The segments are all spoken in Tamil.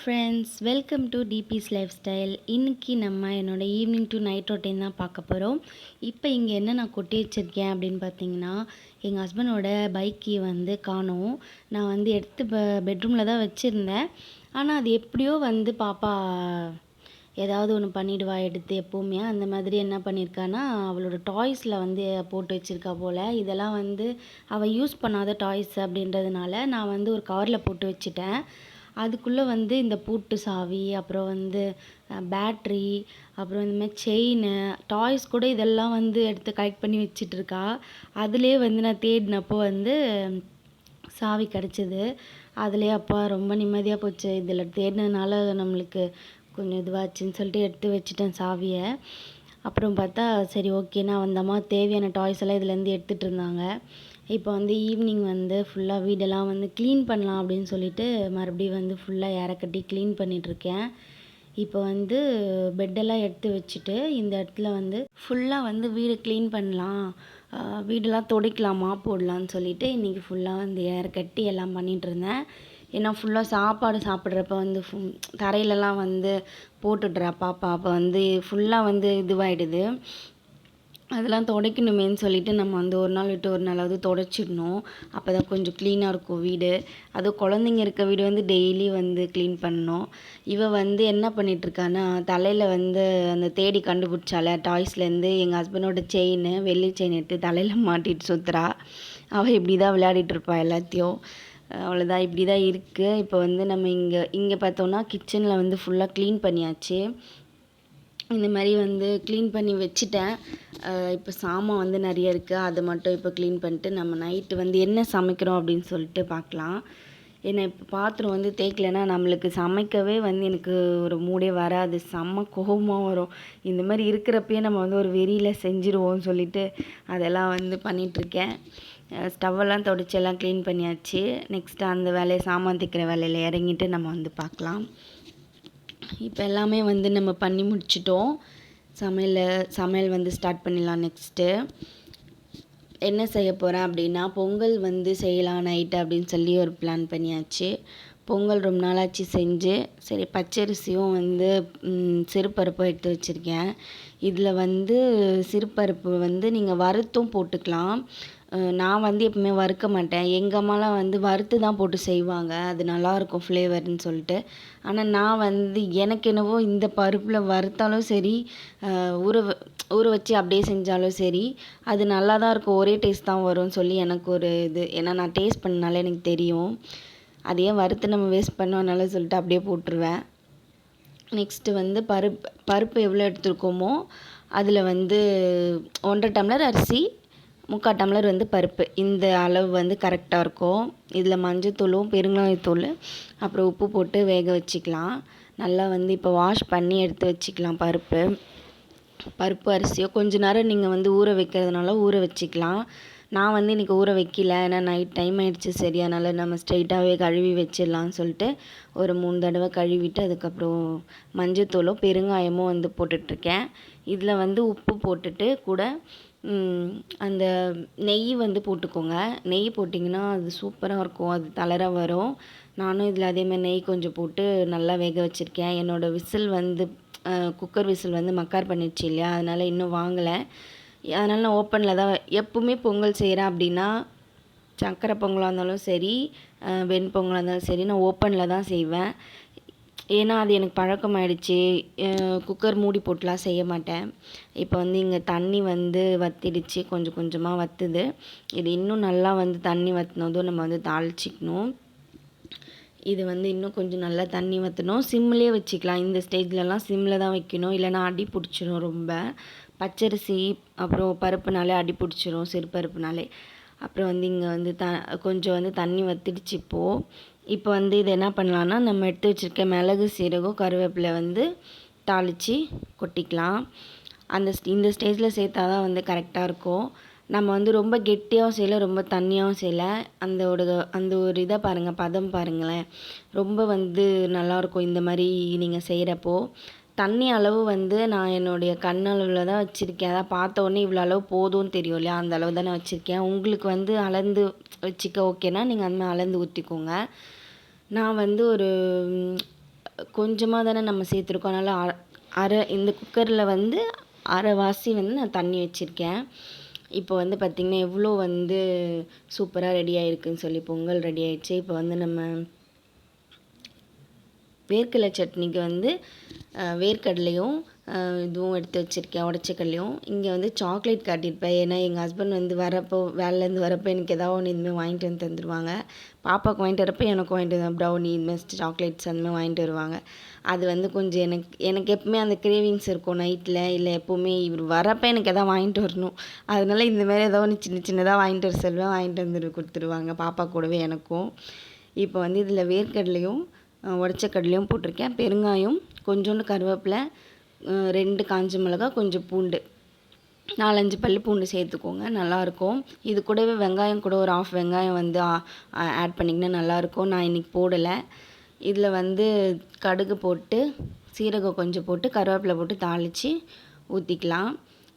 ஃப்ரெண்ட்ஸ், வெல்கம் டு டிபிஸ் லைஃப் ஸ்டைல். இன்றைக்கி நம்ம என்னோடய ஈவினிங் டு நைட் ரொட்டீன் தான் பார்க்க போகிறோம். இப்போ இங்கே என்ன நான் கொட்டி வச்சுருக்கேன் அப்படின்னு பார்த்தீங்கன்னா, எங்கள் ஹஸ்பண்டோட பைக் கீ வந்து காணோம். நான் வந்து எடுத்து பெட்ரூமில் தான் வச்சுருந்தேன். ஆனால் அது எப்படியோ வந்து பாப்பா ஏதாவது ஒன்று பண்ணிவிடுவா எடுத்து எப்போவுமே. அந்த மாதிரி என்ன பண்ணியிருக்கான்னா, அவளோட டாய்ஸில் வந்து போட்டு வச்சுருக்கா போல். இதெல்லாம் வந்து அவள் யூஸ் பண்ணாத டாய்ஸ் அப்படின்றதுனால நான் வந்து ஒரு கவரில் போட்டு வச்சுட்டேன். அதுக்குள்ளே வந்து இந்த பூட்டு சாவி, அப்புறம் வந்து பேட்ரி, அப்புறம் இந்த மாதிரி செயினு, டாய்ஸ் கூட இதெல்லாம் வந்து எடுத்து கலெக்ட் பண்ணி வச்சிட்ருக்கா. அதிலே வந்து நான் தேடினப்போ வந்து சாவி கிடச்சிது. அதிலே அப்பா ரொம்ப நிம்மதியாக போச்சு. இதில் தேடினதுனால நம்மளுக்கு கொஞ்சம் இதுவாச்சுன்னு சொல்லிட்டு எடுத்து வச்சுட்டேன் சாவியை. அப்புறம் பார்த்தா சரி ஓகே, நான் அந்த அம்மா தேவையான டாய்ஸ் எல்லாம் இதுலேருந்து எடுத்துகிட்டு இருந்தாங்க. இப்போ வந்து ஈவினிங் வந்து ஃபுல்லாக வீடெல்லாம் வந்து க்ளீன் பண்ணலாம் அப்படின்னு சொல்லிட்டு மறுபடியும் வந்து ஃபுல்லாக ஏற கட்டி க்ளீன் பண்ணிகிட்ருக்கேன். இப்போ வந்து பெட்டெல்லாம் எடுத்து வச்சுட்டு இந்த இடத்துல வந்து ஃபுல்லாக வந்து வீடு க்ளீன் பண்ணலாம், வீடெல்லாம் துடைக்கலாம், மாப் போடலான்னு சொல்லிட்டு இன்றைக்கி ஃபுல்லாக வந்து ஏற கட்டி எல்லாம் பண்ணிகிட்ருந்தேன். ஏன்னா ஃபுல்லாக சாப்பாடு சாப்பிட்றப்ப வந்து தரையிலலாம் வந்து போட்டுடுறா பாப்பா. அப்போ வந்து ஃபுல்லாக வந்து இதுவாகிடுது. அதெல்லாம் துடைக்கணுமேன்னு சொல்லிட்டு நம்ம வந்து ஒரு நாள் விட்டு ஒரு நாளாவது துடைச்சிடணும். அப்போ தான் கொஞ்சம் க்ளீனாக இருக்கும் வீடு. அதுவும் குழந்தைங்க இருக்க வீடு வந்து டெய்லி வந்து க்ளீன் பண்ணணும். இவள் வந்து என்ன பண்ணிகிட்ருக்கான்னா, தலையில் வந்து அந்த தேடி கண்டுபிடிச்சால டாய்ஸ்லேருந்து எங்கள் ஹஸ்பண்டோட செயின், வெள்ளி செயின் எடுத்து தலையில் மாட்டிட்டு சுற்றுறா. அவள் இப்படி தான் விளையாடிட்டுருப்பா எல்லாத்தையும். அவ்வளோதான், இப்படி தான் இருக்குது. இப்போ வந்து நம்ம இங்கே பார்த்தோன்னா கிச்சனில் வந்து ஃபுல்லாக க்ளீன் பண்ணியாச்சு. இந்த மாதிரி வந்து க்ளீன் பண்ணி வச்சுட்டேன். இப்போ சாமான் வந்து நிறைய இருக்குது. அதை மட்டும் இப்போ க்ளீன் பண்ணிட்டு நம்ம நைட்டு வந்து என்ன சமைக்கிறோம் அப்படின்னு சொல்லிட்டு பார்க்கலாம். ஏன்னா இப்போ பாத்திரம் வந்து தேய்க்கலைன்னா நம்மளுக்கு சமைக்கவே வந்து எனக்கு ஒரு மூடே வராது. செம்ம கோபமாக வரும். இந்த மாதிரி இருக்கிறப்பயே நம்ம வந்து ஒரு வெறியில் செஞ்சுருவோம்னு சொல்லிட்டு அதெல்லாம் வந்து பண்ணிகிட்ருக்கேன். ஸ்டவ்வெல்லாம் துடைச்சி எல்லாம் க்ளீன் பண்ணியாச்சு. நெக்ஸ்ட்டு அந்த வேலையை சாமான் தைக்கிற வேலையில் இறங்கிட்டு நம்ம வந்து பார்க்கலாம். இப்போ எல்லாமே வந்து நம்ம பண்ணி முடிச்சிட்டோம். சமையல் வந்து ஸ்டார்ட் பண்ணிடலாம். நெக்ஸ்ட்டு என்ன செய்ய போகிறேன் அப்படின்னா, பொங்கல் வந்து செய்யலாம் நைட்டு அப்படின்னு சொல்லி ஒரு பிளான் பண்ணியாச்சு. பொங்கல் ரொம்ப நாளாச்சு செஞ்சு. சரி, பச்சரிசியும் வந்து சிறுபருப்பும் எடுத்து வச்சுருக்கேன். இதில் வந்து சிறுபருப்பு வந்து நீங்கள் வறுத்தும் போட்டுக்கலாம். நான் வந்து எப்பவுமே வறுக்க மாட்டேன். எங்கள் அம்மாலாம் வந்து வறுத்து தான் போட்டு செய்வாங்க. அது நல்லாயிருக்கும் ஃப்ளேவர்னு சொல்லிட்டு. ஆனால் நான் வந்து எனக்கு என்னவோ இந்த பருப்பில் வறுத்தாலும் சரி, ஊற வச்சு அப்படியே செஞ்சாலும் சரி, அது நல்லா தான் இருக்கும். ஒரே டேஸ்ட் தான் வரும்னு சொல்லி எனக்கு ஒரு இது. ஏன்னா நான் டேஸ்ட் பண்ணனால எனக்கு தெரியும். அது ஏன் வறுத்து நம்ம வேஸ்ட் பண்ணோம்னால சொல்லிட்டு அப்படியே போட்டுருவேன். நெக்ஸ்ட்டு வந்து பருப்பு எவ்வளோ எடுத்துருக்கோமோ அதில் வந்து 1.5 டம்ளர் அரிசி, 3/4 டம்ளர் வந்து பருப்பு. இந்த அளவு வந்து கரெக்டாக இருக்கும். இதில் மஞ்சத்தூளும் பெருங்காயத்தூள் அப்புறம் உப்பு போட்டு வேக வச்சுக்கலாம். நல்லா வந்து இப்போ வாஷ் பண்ணி எடுத்து வச்சுக்கலாம். பருப்பு அரிசியோ கொஞ்ச நேரம் நீங்கள் வந்து ஊற வைக்கிறதுனால ஊற வச்சுக்கலாம். நான் வந்து இன்றைக்கி ஊற வைக்கல, ஏன்னா நைட் டைம் ஆகிடுச்சு. சரி, அதனால் நம்ம ஸ்ட்ரைட்டாகவே கழுவி வச்சிடலான்னு சொல்லிட்டு ஒரு 3 தடவை கழுவிட்டு அதுக்கப்புறம் மஞ்சத்தூளும் பெருங்காயமும் வந்து போட்டுட்ருக்கேன். இதில் வந்து உப்பு போட்டுட்டு கூட அந்த நெய் வந்து போட்டுக்கோங்க. நெய் போட்டிங்கன்னா அது சூப்பராக இருக்கும். அது தளர வரும். நானும் இதில் அதேமாதிரி நெய் கொஞ்சம் போட்டு நல்லா வேக வச்சுருக்கேன். என்னோடய விசில் வந்து குக்கர் விசில் வந்து மக்கார் பண்ணிடுச்சு இல்லையா, அதனால் இன்னும் வாங்கலை. அதனால் நான் ஓப்பனில் தான் எப்பவுமே பொங்கல் செய்கிறேன் அப்படின்னா, சக்கரை பொங்கலாக இருந்தாலும் சரி, வெண்பொங்கலாக இருந்தாலும் சரி, நான் ஓப்பனில் தான் செய்வேன். ஏன்னா அது எனக்கு பழக்கமாயிடுச்சு. குக்கர் மூடி போட்டுலாம் செய்ய மாட்டேன். இப்போ வந்து இங்கே தண்ணி வந்து வற்றிடுச்சு, கொஞ்சம் கொஞ்சமாக வற்றுது. இது இன்னும் நல்லா வந்து தண்ணி வற்றினதும் நம்ம வந்து தாளிச்சிக்கணும். இது வந்து இன்னும் கொஞ்சம் நல்லா தண்ணி வற்றணும். சிம்லேயே வச்சுக்கலாம். இந்த ஸ்டேஜ்லலாம் சிம்மில் தான் வைக்கணும், இல்லைனா அடி பிடிச்சிரும் ரொம்ப. பச்சரிசி அப்புறம் பருப்புனாலே அடி பிடிச்சிரும், சிறுபருப்புனாலே. அப்புறம் வந்து இங்கே வந்து கொஞ்சம் வந்து தண்ணி வற்றிடுச்சு இப்போது. இப்போ வந்து இது என்ன பண்ணலான்னா, நம்ம எடுத்து வச்சுருக்க மிளகு, சீரகம், கருவேப்பிலை வந்து தாளித்து கொட்டிக்கலாம். இந்த ஸ்டேஜில் சேர்த்தா தான் வந்து கரெக்டாக இருக்கும். நம்ம வந்து ரொம்ப கெட்டியாகவும் செய்யலை, ரொம்ப தண்ணியாகவும் செய்யலை. அந்த ஒரு இதை பாருங்கள், பதம் பாருங்களேன். ரொம்ப வந்து நல்லாயிருக்கும் இந்த மாதிரி நீங்கள் செய்கிறப்போ. தண்ணி அளவு வந்து நான் என்னுடைய கண்ணளவில் தான் வச்சுருக்கேன். அதான் பார்த்த உடனே இவ்வளோ அளவு போதும்னு தெரியும் இல்லையா, அந்த அளவு தான் நான் வச்சுருக்கேன். உங்களுக்கு வந்து அளந்து வச்சுக்க ஓகேனா நீங்கள் அந்த மாதிரி அளந்து ஊற்றிக்கோங்க. நான் வந்து ஒரு கொஞ்சமாக தானே நம்ம சேர்த்துருக்கோம். அதனால் அரை இந்த குக்கரில் வந்து அரைவாசி வந்து நான் தண்ணி வச்சுருக்கேன். இப்போ வந்து பார்த்திங்கன்னா எவ்வளோ வந்து சூப்பராக ரெடி ஆகிருக்குன்னு சொல்லி பொங்கல் ரெடி ஆகிடுச்சு. இப்போ வந்து நம்ம வேர்க்கடலை சட்னிக்கு வந்து வேர்க்கடலையும் இதுவும் எடுத்து வச்சுருக்கேன், உடச்சக்கடலையும். இங்கே வந்து சாக்லேட் காட்டியிருப்பேன். ஏன்னா எங்கள் ஹஸ்பண்ட் வந்து வரப்போ வேலைலேருந்து வரப்போ எனக்கு ஏதாவது ஒன்று இதுமாதிரி வாங்கிட்டு வந்து தந்துடுவாங்க. பாப்பாவுக்கு வாங்கிட்டு வரப்போ எனக்கும் வாங்கிட்டு வருவாங்க. ப்ரௌனி இதுமாதிரி சாக்லேட்ஸ் அந்தமாதிரி வாங்கிட்டு வருவாங்க. அது வந்து கொஞ்சம் எனக்கு எப்பவுமே அந்த கிரேவிங்ஸ் இருக்கும் நைட்டில். இல்லை எப்போவுமே இவர் வரப்போ எனக்கு எதாவது வாங்கிட்டு வரணும். அதனால இந்தமாதிரி ஏதோ ஒன்று சின்ன சின்னதாக வாங்கிட்டு வர சொல்லுவேன். வாங்கிட்டு வந்து கொடுத்துருவாங்க பாப்பா கூடவே எனக்கும். இப்போ வந்து இதில் வேர்க்கடலையும் உடச்ச கடலையும் போட்டிருக்கேன். பெருங்காயம், கொஞ்சோண்டு கருவேப்பிலை, 2 காஞ்ச மிளகா, கொஞ்சம் பூண்டு, 4-5 பல் பூண்டு சேர்த்துக்கோங்க, நல்லாயிருக்கும். இது கூடவே வெங்காயம் கூட ஒரு 1/2 வெங்காயம் வந்து ஆட் பண்ணிங்கன்னா நல்லாயிருக்கும். நான் இன்றைக்கி போடலை. இதில் வந்து கடுகு போட்டு, சீரகம் கொஞ்சம் போட்டு, கருவேப்பிலை போட்டு தாளித்து ஊற்றிக்கலாம்.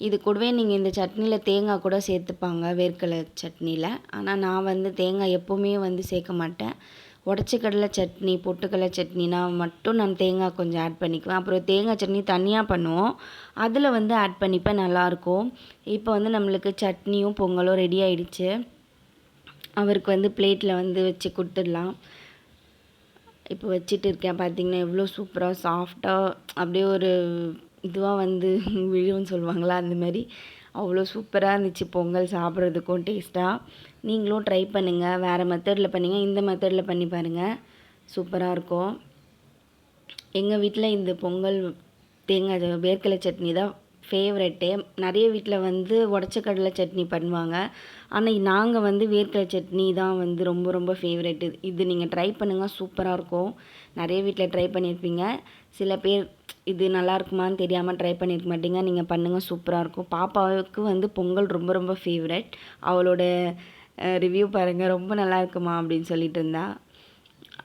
இது கூடவே நீங்கள் இந்த சட்னியில் தேங்காய் கூட சேர்த்துப்பாங்க, வேர்க்கடலை சட்னியில். ஆனால் நான் வந்து தேங்காய் எப்போவுமே வந்து சேர்க்க மாட்டேன். உடச்ச கடலை சட்னி, பொட்டுக்கடலை சட்னினா மட்டும் நான் தேங்காய் கொஞ்சம் ஆட் பண்ணிக்குவேன். அப்புறம் தேங்காய் சட்னி தனியாக பண்ணுவோம், அதில் வந்து ஆட் பண்ணிப்பேன், நல்லாயிருக்கும். இப்போ வந்து நம்மளுக்கு சட்னியும் பொங்கலும் ரெடி ஆகிடுச்சு. அவருக்கு வந்து பிளேட்டில் வந்து வச்சு கொடுத்துடலாம். இப்போ வச்சுட்டு இருக்கேன். பார்த்திங்கன்னா எவ்வளோ சூப்பராக சாஃப்டாக அப்படியே ஒரு இதுவாக வந்து விழுன்னு சொல்லுவாங்களா, அந்தமாதிரி அவ்வளோ சூப்பராக இருந்துச்சு பொங்கல். சாப்பிட்றதுக்கும் டேஸ்ட்டாக. நீங்களும் ட்ரை பண்ணுங்கள். வேறு மெத்தடில் பண்ணிங்க, இந்த மெத்தடில் பண்ணி பாருங்கள், சூப்பராக இருக்கும். எங்கள் வீட்டில் இந்த பொங்கல் தேங்காய் வேர்க்கடலை சட்னி தான் ஃபேவரெட்டே. நிறைய வீட்டில் வந்து உடச்ச கடலை சட்னி பண்ணுவாங்க. ஆனால் நாங்கள் வந்து வேர்க்கடலை சட்னி தான் வந்து ரொம்ப ரொம்ப ஃபேவரெட்டு. இது நீங்கள் ட்ரை பண்ணுங்கள், சூப்பராக இருக்கும். நிறைய வீட்டில் ட்ரை பண்ணியிருப்பீங்க. சில பேர் இது நல்லா இருக்குமான்னு தெரியாமல் ட்ரை பண்ணியிருக்க மாட்டீங்க. நீங்கள் பண்ணுங்கள், சூப்பராக இருக்கும். பாப்பாவுக்கு வந்து பொங்கல் ரொம்ப ரொம்ப ஃபேவரெட். அவளோட ரிவ்யூ பாருங்கள், ரொம்ப நல்லா இருக்குமா அப்படின்னு சொல்லிட்டு இருந்தா.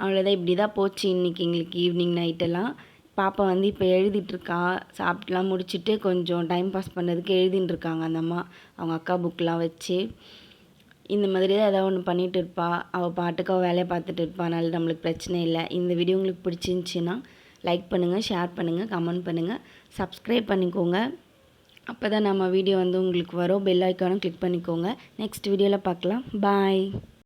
அவ்வளோதான், இப்படி தான் போச்சு இன்றைக்கி எங்களுக்கு ஈவினிங் நைட்டெல்லாம். பாப்பா வந்து இப்போ எழுதிட்டுருக்கா. சாப்பிட்டுலாம் முடிச்சுட்டு கொஞ்சம் டைம் பாஸ் பண்ணுறதுக்கு எழுதின்னு இருக்காங்க அந்த அம்மா, அவங்க அக்கா புக்கெலாம் வச்சு. இந்த மாதிரி தான் ஏதாவது ஒன்று பண்ணிகிட்டு இருப்பாள். அவள் பாட்டுக்கு அவள் வேலையை பார்த்துட்டு இருப்பாள். அதனால நம்மளுக்கு பிரச்சனை இல்லை. இந்த வீடியோ உங்களுக்கு பிடிச்சிருந்துச்சின்னா லைக் பண்ணுங்கள், ஷேர் பண்ணுங்கள், கமெண்ட் பண்ணுங்கள், சப்ஸ்கிரைப் பண்ணிக்கோங்க. அப்போ தான் நம்ம வீடியோ வந்து உங்களுக்கு வரும். பெல் ஐக்கானும் கிளிக் பண்ணிக்கோங்க. நெக்ஸ்ட் வீடியோவில் பார்க்கலாம். பாய்.